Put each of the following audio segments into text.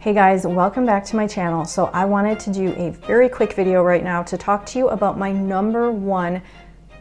Hey guys, welcome back to my channel. So I wanted to do a very quick video right now to talk to you about my number one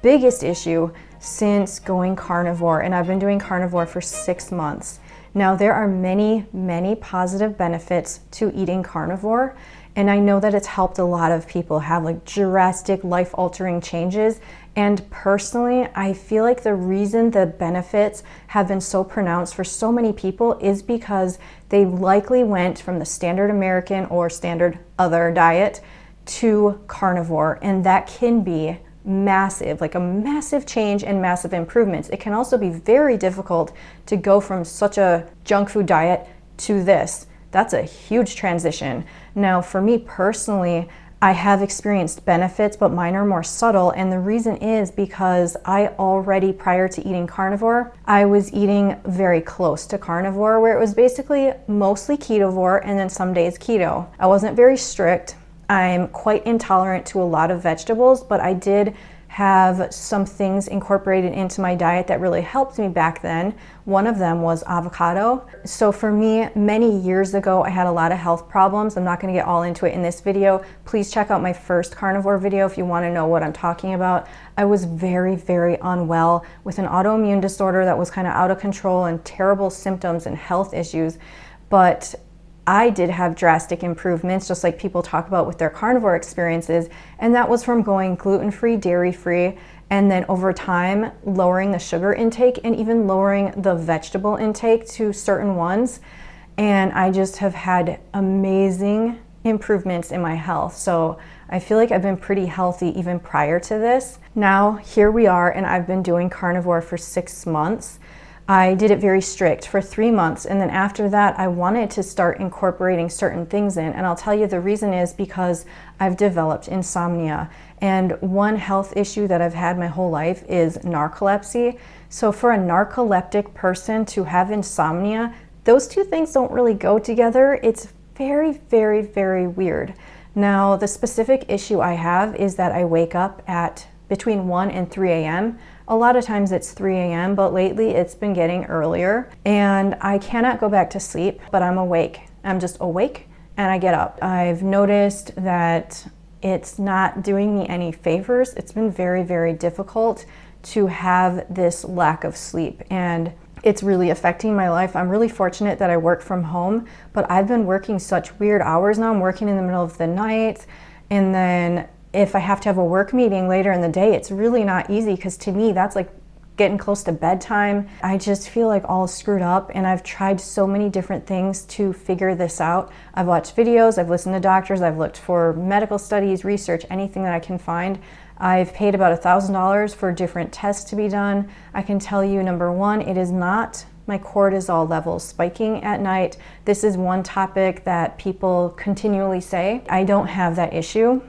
biggest issue since going carnivore, and I've been doing carnivore for 6 months. Now there are many positive benefits to eating carnivore, and I know that it's helped a lot of people have like drastic life-altering changes. And personally, I feel like the reason the benefits have been so pronounced for so many people is because they likely went from the standard American or standard other diet to carnivore, and that can be massive, like a massive change and massive improvements. It can also be very difficult to go from such a junk food diet to this. That's a huge transition. Now, for me personally, I have experienced benefits, but mine are more subtle, and the reason is because I already, prior to eating carnivore, I was eating very close to carnivore, where it was basically mostly ketovore and then some days keto. I wasn't very strict. I'm quite intolerant to a lot of vegetables, but I did have some things incorporated into my diet that really helped me back then. One of them was avocado. So for me, many years ago, I had a lot of health problems. I'm not going to get all into it in this video. Please check out my first carnivore video if you want to know what I'm talking about. I was very unwell with an autoimmune disorder that was kind of out of control and terrible symptoms and health issues. But I did have drastic improvements, just like people talk about with their carnivore experiences, and that was from going gluten-free, dairy-free, and then over time lowering the sugar intake and even lowering the vegetable intake to certain ones. And I just have had amazing improvements in my health. So I feel like I've been pretty healthy even prior to this. Now here we are, and I've been doing carnivore for 6 months. I did it very strict for 3 months, and then after that I wanted to start incorporating certain things in, and I'll tell you the reason is because I've developed insomnia, and one health issue that I've had my whole life is narcolepsy. So for a narcoleptic person to have insomnia, those two things don't really go together. It's very weird. Now the specific issue I have is that I wake up at between 1 and 3 a.m. A lot of times it's 3 a.m., but lately it's been getting earlier, and I cannot go back to sleep, but I'm awake. I'm just awake and I get up. I've noticed that it's not doing me any favors. It's been very difficult to have this lack of sleep, and it's really affecting my life. I'm really fortunate that I work from home, but I've been working such weird hours now. I'm working in the middle of the night, and then if I have to have a work meeting later in the day, it's really not easy, because to me that's like getting close to bedtime. I just feel like all screwed up, and I've tried so many different things to figure this out. I've watched videos, I've listened to doctors, I've looked for medical studies, research, anything that I can find. I've paid about $1,000 for different tests to be done. I can tell you, number one, it is not my cortisol levels spiking at night. This is one topic that people continually say. I don't have that issue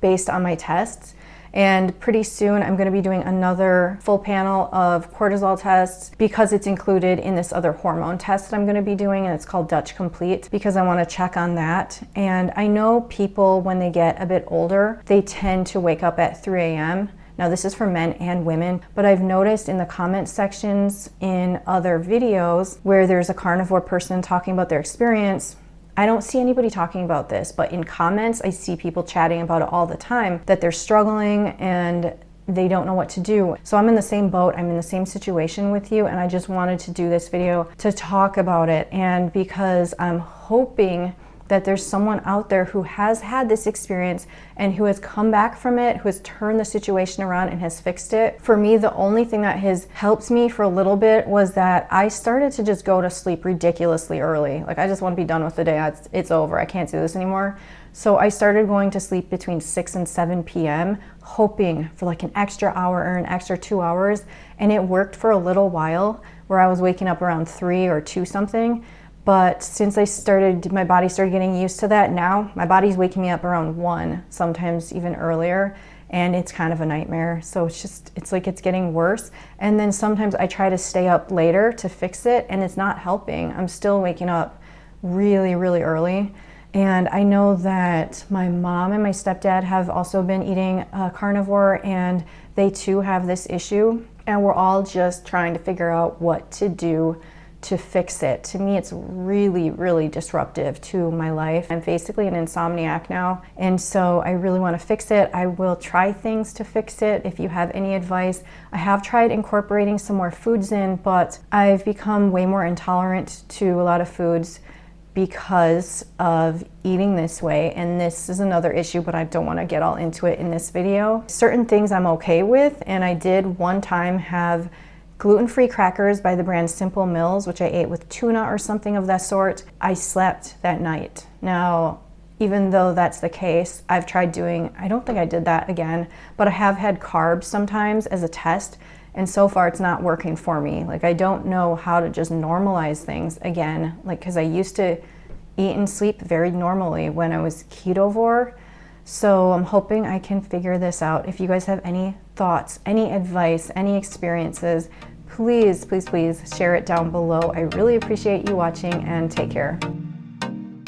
based on my tests, and pretty soon I'm going to be doing another full panel of cortisol tests because it's included in this other hormone test that I'm going to be doing, and it's called Dutch Complete, because I want to check on that. And I know people, when they get a bit older, they tend to wake up at 3 a.m. Now this is for men and women, but I've noticed in the comment sections in other videos where there's a carnivore person talking about their experience, I don't see anybody talking about this, but in comments, I see people chatting about it all the time, that they're struggling and they don't know what to do. So I'm in the same boat, I'm in the same situation with you, and I just wanted to do this video to talk about it. And because I'm hoping that there's someone out there who has had this experience and who has come back from it, who has turned the situation around and has fixed it. For me, the only thing that has helped me for a little bit was that I started to just go to sleep ridiculously early. Like, I just want to be done with the day. It's over. I can't do this anymore. So I started going to sleep between 6 and 7 p.m., hoping for like an extra hour or an extra 2 hours. And it worked for a little while, where I was waking up around 3 or 2 something. But since my body started getting used to that, now my body's waking me up around 1, sometimes even earlier, and it's kind of a nightmare. So it's like it's getting worse. And then sometimes I try to stay up later to fix it, and it's not helping. I'm still waking up really early. And I know that my mom and my stepdad have also been eating carnivore, and they too have this issue. And we're all just trying to figure out what to do to fix it. To me, it's really, really disruptive to my life. I'm basically an insomniac now, and so I really want to fix it. I will try things to fix it if you have any advice. I have tried incorporating some more foods in, but I've become way more intolerant to a lot of foods because of eating this way, and this is another issue, but I don't want to get all into it in this video. Certain things I'm okay with, and I did one time have gluten-free crackers by the brand Simple Mills, which I ate with tuna or something of that sort. I slept that night. Now, even though that's the case, I've tried doing, I don't think I did that again, but I have had carbs sometimes as a test, and so far it's not working for me. Like, I don't know how to just normalize things again, like, because I used to eat and sleep very normally when I was ketovore. So I'm hoping I can figure this out. If you guys have any thoughts, any advice, any experiences, please, please, please share it down below. I really appreciate you watching, and take care.